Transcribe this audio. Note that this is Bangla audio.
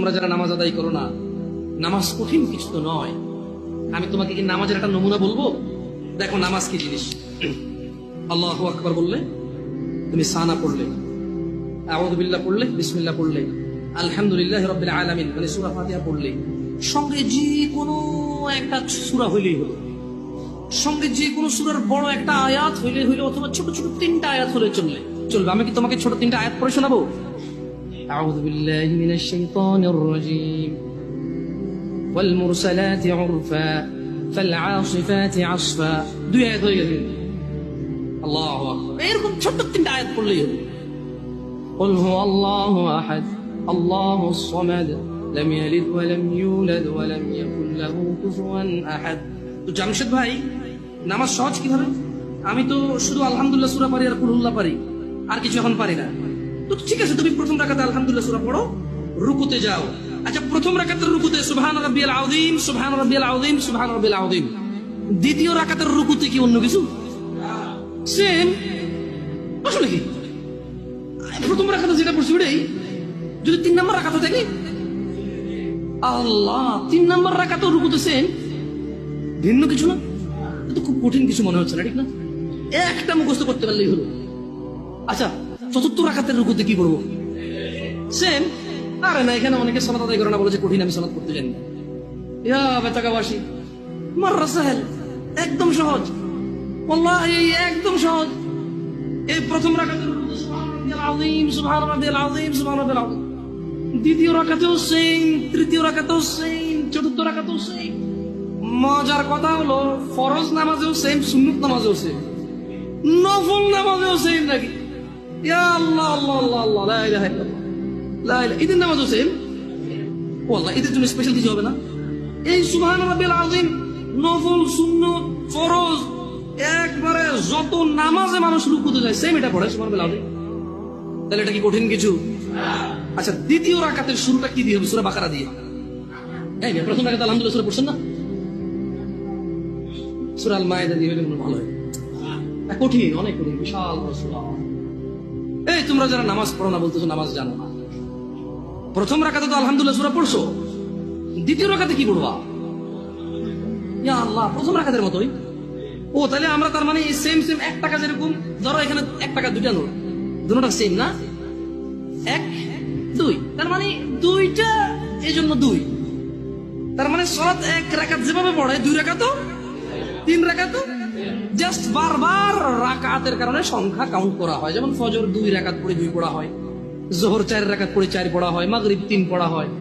তোমরা যারা নামাজ আদায় করো না, নামাজ কঠিন কিছু তো নয়। আমি তোমাকে কি নামাজের একটা নমুনা বলবো? দেখো নামাজ কি জিনিস। আল্লাহু আকবার বললে, তুমি সানা পড়লে, আউযু বিল্লাহ পড়লে, বিসমিল্লাহ পড়লে, আলহামদুলিল্লাহি রাব্বিল আলামিন মানে সূরা ফাতিহা পড়লে, সঙ্গে যে কোনো একটা সূরা হইলেই হলো, সঙ্গে যে কোনো সূরার বড় একটা আয়াত হইলে হইলো, অথবা ছোট ছোট তিনটা আয়াত হলে চলবে। আমি কি তোমাকে ছোট তিনটা আয়াত পড়ে শোনাবো? أعوذ بالله من الشيطان الرجيم والمرسلات عرفا فالعاصفات عصفا। দুই আয়াত হয়ে গেল। আল্লাহু আকবার। এরকম ছোট তিনটা আয়াত পড়লেই হলো। قل هو الله أحد الله الصمد لم يلد ولم يولد ولم يكن له كفوا أحد। তো জামশেদ ভাই, নামাজ সহজ কিভাবে? আমি তো শুধু আলহামদুলিল্লাহ সূরা পারি আর কুলহুল্লাহ পারি, আর কিছু এখন পারি না। তো ঠিক আছে, তুমি প্রথম রাকাতে আলহামদুলিল্লাহ সূরা পড়ো, রুকুতে যাও। আচ্ছা, প্রথম রাকাতের রুকুতে সুবহান রাব্বিয়াল আযীম সুবহান রাব্বিয়াল আযীম সুবহান রাব্বিয়াল আযীম। দ্বিতীয় রাকাতের রুকুতে কি অন্য কিছু? সেম। আসলে কি প্রথম রাকাতে যেটা পড়ছি ওটাই, যদি 3 নম্বর রাকাতে থাকে, আল্লাহ 3 নম্বর রাকাতে রুকুতে সেম, ভিন্ন কিছু না। এটা তো খুব কঠিন কিছু মনে হচ্ছে না, ঠিক না? একটা মুখস্থ করতে পারলেই হলো। আচ্ছা, চতুর্থ রাকাতের রুকুতে কি করবো? সেম। আরে না, এখানে অনেকে সালাত আদায় করে না, বলে যে কঠিন, আমি সালাত করতে জানি না। ইয়া বেতাকাবাসী, মাররা সাহেল, একদম সহজ, ওয়াল্লাহি একদম সহজ। এই প্রথম রাকাতের রুকুতে সুবহান রাব্বিয়াল আযীম সুবহান রাব্বিয়াল আযীম সুবহান রাব্বিয়াল আযীম, দ্বিতীয় রাকাতেও সেম, তৃতীয় রাকাতেও সেম, চতুর্থ রাকাতেও সেম। মজার কথা হলো, ফরজ নামাজেও সেম, সুন্নত নামাজেও সেম, নফল নামাজেও সেম নাকি? ইয়া আল্লাহ আল্লাহ আল্লাহ আল্লাহ, লা ইলাহা ইল্লাল্লাহ, লা ইলাহা। ঈদের নামাজও সেম। ওয়াল্লাহ ঈদের জন্য স্পেশাল কিছু হবে না? এই সুবহান রাব্বিল আযীম, নফল, সুন্নত, ফরজ, একবারে যত নামাজে মানুষ রুকুতে যায় সেম এটা পড়ে সুবহান রাব্বিল আযীম। তাহলে এটা কি কঠিন কিছু? আচ্ছা, দ্বিতীয় রাকাতের শুরুটা কি দিয়ে হবে? সূরা বাকারা দিয়ে। এই প্রথম রাকাতে আলহামদুলিল্লাহ সূরা পড়ছেন না? সূরা আল মায়েদা দিয়ে হলে ভালো হয়। কঠিন, অনেক কঠিন, বিশাল সূরা। এই তোমরা যারা নামাজ পড়ো না, বলতেছো নামাজ জানো না। প্রথম রাকাতে তো আলহামদুলিল্লাহ সূরা পড়ছো, দ্বিতীয় রাকাতে কি পড়বা? ইয়া আল্লাহ, প্রথম রাকাতের মতোই। ও তাহলে আমরা তার মানে সেম সেম 1 টাকা, যেরকম ধরো এখানে 1 টাকা দুইটা নোট, দুটোটা সেম না? 1 2, তার মানে দুইটা, এই জন্য 2। তার মানে সালাত 1 রাকাত যেভাবে পড়ে, 2 রাকাতও 3 রাকাতও জাস্ট বারবার রাকাতের কারণে সংখ্যা কাউন্ট করা হয়। যেমন ফজর 2 রাকাত পড়ে 2 পড়া হয়, যোহর 4 রাকাত পড়ে 4 পড়া হয়, মাগরিব 3 পড়া হয়।